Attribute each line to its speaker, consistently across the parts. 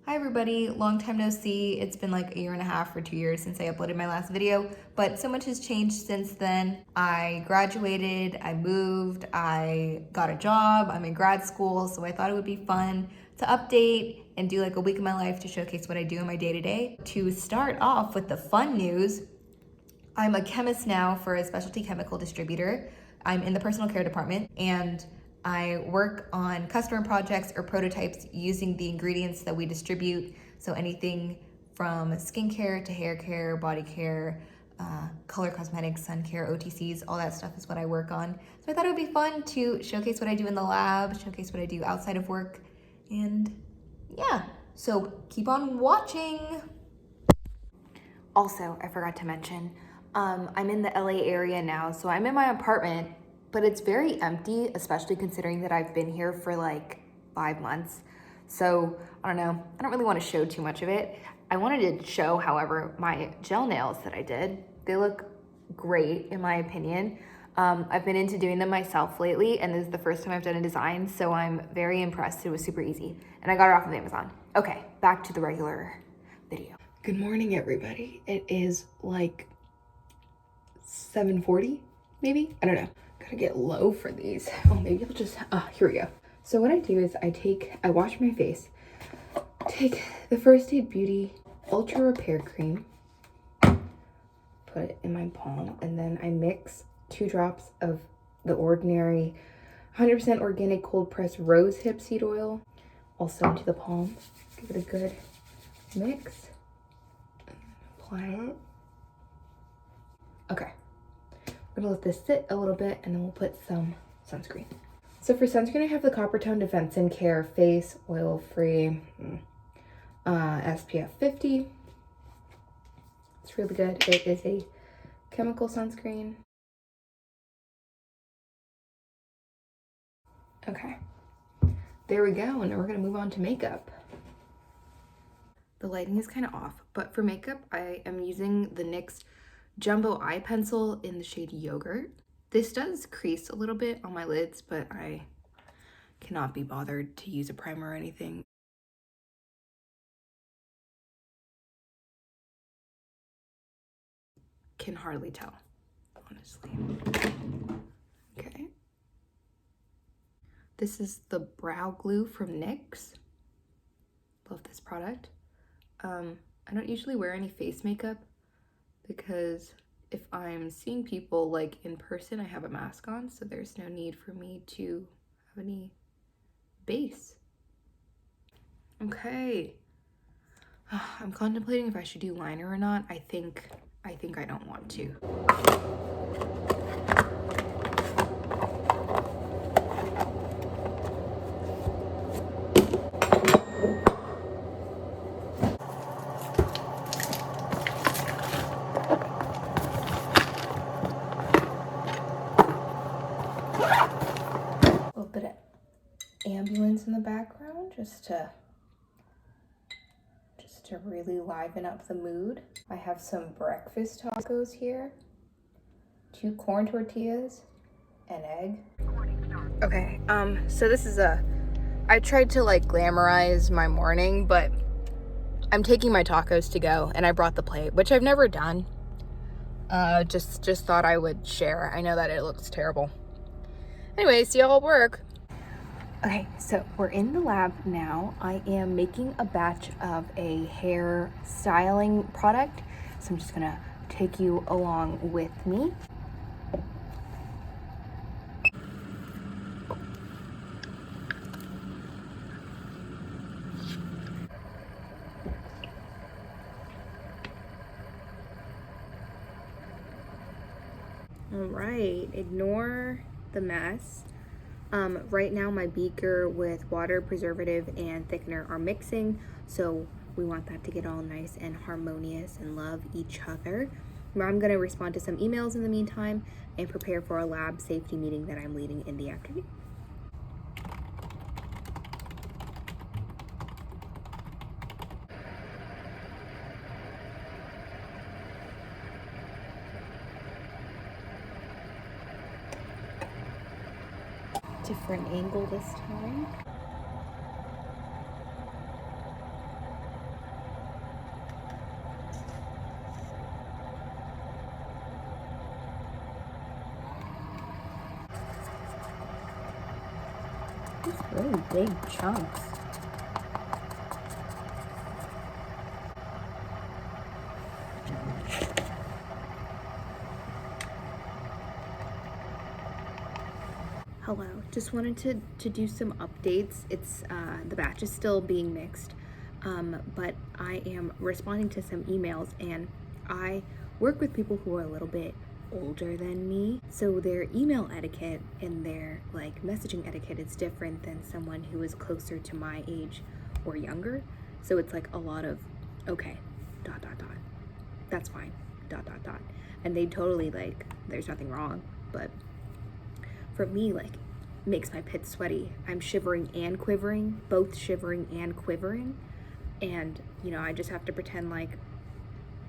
Speaker 1: Hi everybody, long time no see. It's been like a year and a half or 2 years since I uploaded my last video, but so much has changed since then. I graduated, I moved, I got a job, I'm in grad school, so I thought it would be fun to update and do like a week of my life to showcase what I do in my day-to-day. To start off with the fun news, I'm a chemist now for a specialty chemical distributor. I'm in the personal care department and I work on customer projects or prototypes using the ingredients that we distribute. So anything from skincare to hair care, body care, color cosmetics, sun care, OTCs, all that stuff is what I work on. So I thought it would be fun to showcase what I do in the lab, showcase what I do outside of work, and yeah, so keep on watching. Also, I forgot to mention, I'm in the LA area now, so I'm in my apartment, but it's very empty, especially considering that I've been here for like 5 months. So I don't know, I don't really want to show too much of it. I wanted to show, however, my gel nails that I did. They look great in my opinion. I've been into doing them myself lately, and this is the first time I've done a design, so I'm very impressed. It was super easy, and I got it off of Amazon. Okay, back to the regular video. Good morning, everybody. It is like 7:40, maybe? I don't know. Gotta get low for these. Oh, maybe I'll just, here we go. So what I do is I wash my face, take the First Aid Beauty Ultra Repair Cream, put it in my palm, and then I mix 2 drops of the ordinary 100% organic cold pressed rose hip seed oil, also into the palm. Give it a good mix. Apply it. Okay, we're gonna let this sit a little bit and then we'll put some sunscreen. So for sunscreen, I have the Copper Tone Defense and Care Face Oil Free SPF 50. It's really good. It is a chemical sunscreen. Okay, there we go. And now we're gonna move on to makeup. The lighting is kind of off, but for makeup, I am using the NYX Jumbo Eye Pencil in the shade Yogurt. This does crease a little bit on my lids, but I cannot be bothered to use a primer or anything. Can hardly tell, honestly. Okay. This is the brow glue from NYX. Love this product. I don't usually wear any face makeup because if I'm seeing people like in person, I have a mask on, so there's no need for me to have any base. Okay. I'm contemplating if I should do liner or not. I think I don't want to. A little bit of ambulance in the background just to really liven up the mood. I have some breakfast tacos here, 2 corn tortillas, an egg. Okay, so this is I tried to like glamorize my morning, but I'm taking my tacos to go and I brought the plate, which I've never done. Just thought I would share. I know that it looks terrible. Anyway, see y'all at work. Okay, so we're in the lab now. I am making a batch of a hair styling product. So I'm just gonna take you along with me. All right, ignore the mess. Right now my beaker with water, preservative, and thickener are mixing, so we want that to get all nice and harmonious and love each other. I'm gonna respond to some emails in the meantime and prepare for a lab safety meeting that I'm leading in the afternoon. Different angle this time. It's really big chunks. Hello, just wanted to do some updates. It's the batch is still being mixed, but I am responding to some emails, and I work with people who are a little bit older than me, so their email etiquette and their like messaging etiquette is different than someone who is closer to my age or younger. So it's like a lot of okay, ... that's fine, ... and they totally like there's nothing wrong, but for me, like, makes my pits sweaty. I'm shivering and quivering, both shivering and quivering. And, you know, I just have to pretend like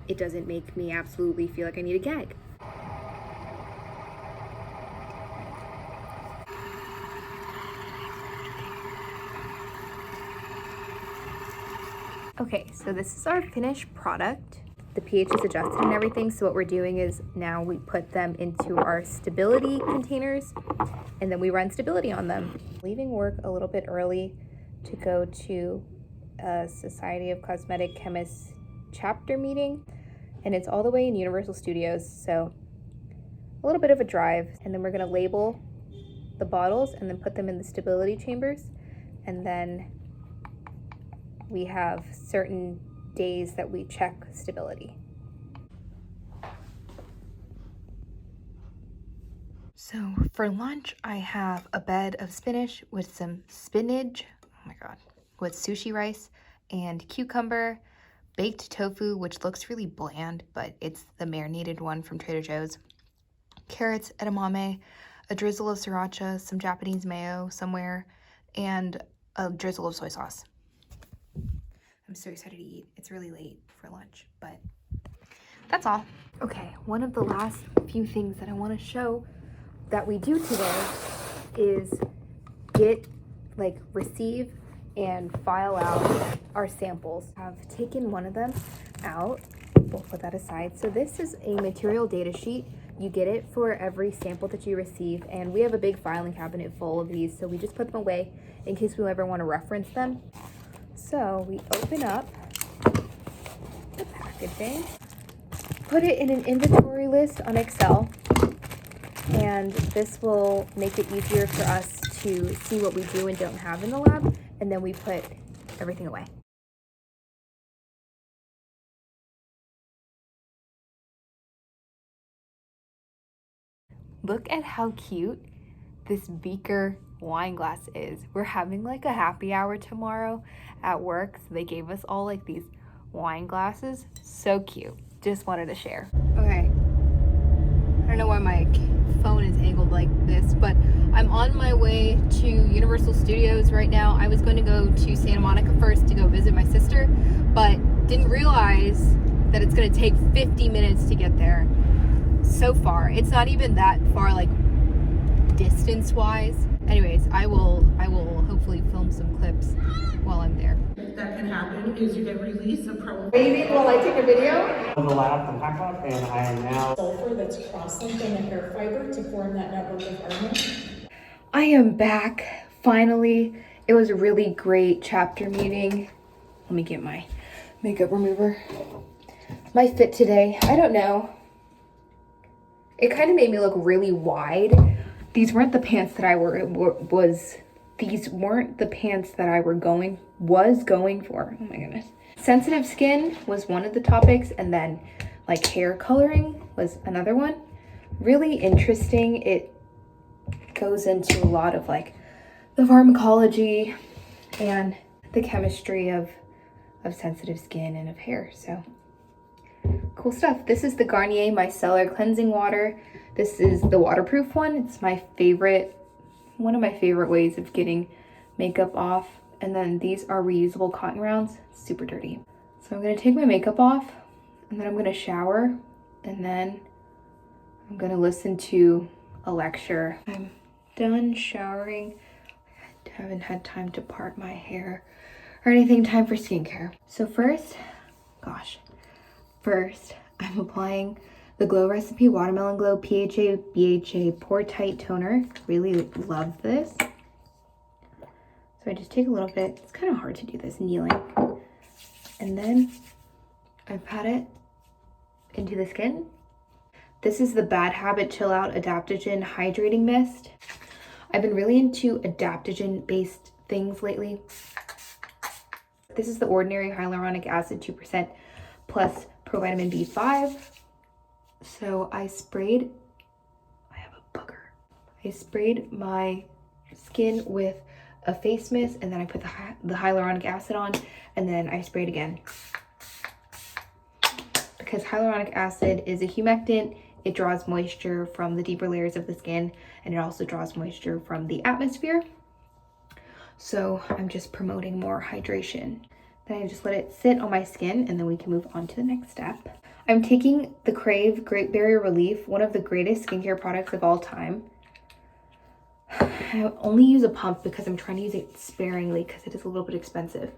Speaker 1: it doesn't make me absolutely feel like I need a gag. Okay, so this is our finished product. The pH is adjusted and everything, so what we're doing is now we put them into our stability containers and then we run stability on them. Leaving work a little bit early to go to a Society of Cosmetic Chemists chapter meeting, and it's all the way in Universal Studios, so a little bit of a drive. And then we're gonna label the bottles and then put them in the stability chambers, and then we have certain days that we check stability. So for lunch, I have a bed of spinach with some spinach, oh my God, with sushi rice and cucumber, baked tofu, which looks really bland, but it's the marinated one from Trader Joe's, carrots, edamame, a drizzle of sriracha, some Japanese mayo somewhere, and a drizzle of soy sauce. I'm so excited to eat. It's really late for lunch, but that's all. Okay, one of the last few things that I want to show that we do today is receive and file out our samples. I've taken one of them out. We'll put that aside. So this is a material data sheet. You get it for every sample that you receive, and we have a big filing cabinet full of these, so we just put them away in case we ever want to reference them. So we open up the packaging, put it in an inventory list on Excel, and this will make it easier for us to see what we do and don't have in the lab, and then we put everything away. Look at how cute this beaker wine glass is. We're having like a happy hour tomorrow at work, so they gave us all like these wine glasses. So cute. Just wanted to share. Okay, I don't know why my phone is angled like this, but I'm on my way to Universal Studios right now. I was going to go to Santa Monica first to go visit my sister, but didn't realize that it's going to take 50 minutes to get there. So far, it's not even that far, like distance wise. Anyways, I will hopefully film some clips while I'm there.
Speaker 2: That can happen is you get release of probably
Speaker 1: Waving while I take a video.
Speaker 3: The lab from Hacklab, and I am now
Speaker 2: sulfur that's cross-linked on the hair fiber to form that network of armor.
Speaker 1: I am back finally. It was a really great chapter meeting. Let me get my makeup remover. My fit today, I don't know. It kind of made me look really wide. These weren't the pants that I these weren't the pants that I was going for. Oh my goodness. Sensitive skin was one of the topics, and then like hair coloring was another one. Really interesting. It goes into a lot of like the pharmacology and the chemistry of sensitive skin and of hair. So cool stuff. This is the Garnier Micellar Cleansing Water. This is the waterproof one. It's my favorite, one of my favorite ways of getting makeup off. And then these are reusable cotton rounds, super dirty. So I'm gonna take my makeup off, and then I'm gonna shower, and then I'm gonna listen to a lecture. I'm done showering. I haven't had time to part my hair or anything. Time for skincare. So first, I'm applying the Glow Recipe Watermelon Glow PHA BHA Pore Tight Toner. Really love this. So I just take a little bit. It's kind of hard to do this kneeling. And then I pat it into the skin. This is the Bad Habit Chill Out Adaptogen Hydrating Mist. I've been really into adaptogen based things lately. This is the ordinary hyaluronic acid 2% plus provitamin B5. So I have a booger. I sprayed my skin with a face mist, and then I put the hyaluronic acid on, and then I sprayed again. Because hyaluronic acid is a humectant, it draws moisture from the deeper layers of the skin, and it also draws moisture from the atmosphere. So I'm just promoting more hydration. Then I just let it sit on my skin, and then we can move on to the next step. I'm taking the Crave Great Barrier Relief, one of the greatest skincare products of all time. I only use a pump because I'm trying to use it sparingly because it is a little bit expensive.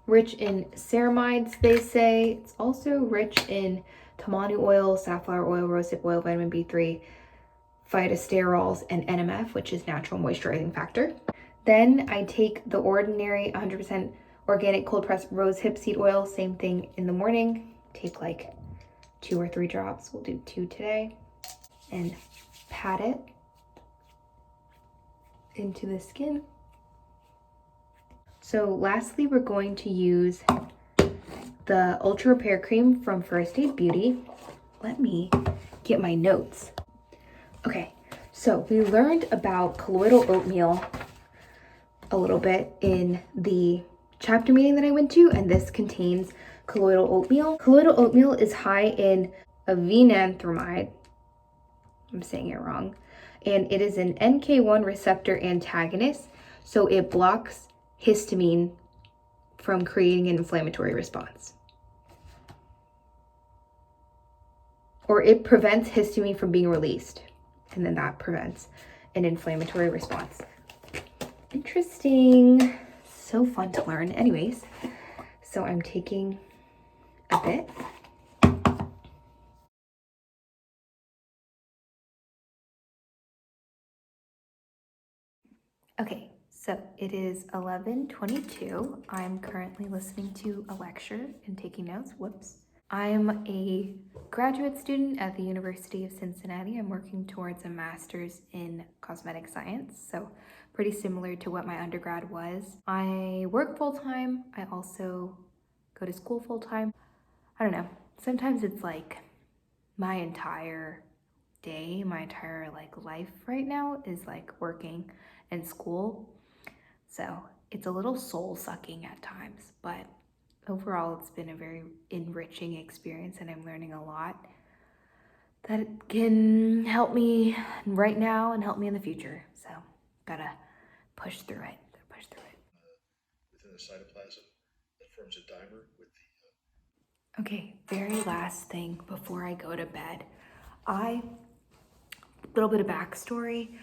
Speaker 1: Rich in ceramides, they say. It's also rich in tamani oil, safflower oil, rosehip oil, vitamin B3, phytosterols, and NMF, which is natural moisturizing factor. Then I take the ordinary 100% organic cold pressed rosehip seed oil, same thing in the morning. Take like 2 or 3 drops. We'll do 2 today. And pat it into the skin. So lastly, we're going to use the Ultra Repair Cream from First Aid Beauty. Let me get my notes. Okay, so we learned about colloidal oatmeal a little bit in the chapter meeting that I went to, and this contains colloidal oatmeal. Colloidal oatmeal is high in avenanthramide. I'm saying it wrong. And it is an NK1 receptor antagonist, so it blocks histamine from creating an inflammatory response. Or it prevents histamine from being released, and then that prevents an inflammatory response. Interesting. So fun to learn. Anyways, so I'm taking a bit. Okay, so it is 11:22. I'm currently listening to a lecture and taking notes. Whoops. I'm a graduate student at the University of Cincinnati. I'm working towards a master's in cosmetic science, so pretty similar to what my undergrad was. I work full-time. I also go to school full-time. I don't know. Sometimes it's like my entire day, my entire life right now is like working and school. So it's a little soul sucking at times, but overall it's been a very enriching experience, and I'm learning a lot that can help me right now and help me in the future. So gotta push through it.
Speaker 4: Within the cytoplasm that forms a dimer with
Speaker 1: Okay, very last thing before I go to bed. Little bit of backstory.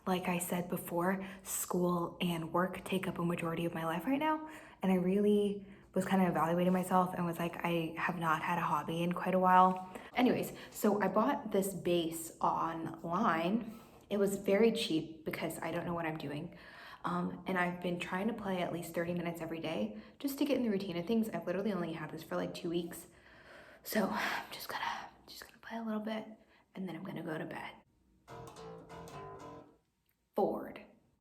Speaker 1: Like I said before, school and work take up a majority of my life right now. And I really was kind of evaluating myself and was like, I have not had a hobby in quite a while. Anyways, so I bought this base online. It was very cheap because I don't know what I'm doing. And I've been trying to play at least 30 minutes every day just to get in the routine of things. I've literally only had this for like 2 weeks. So I'm just gonna play a little bit, and then I'm gonna go to bed.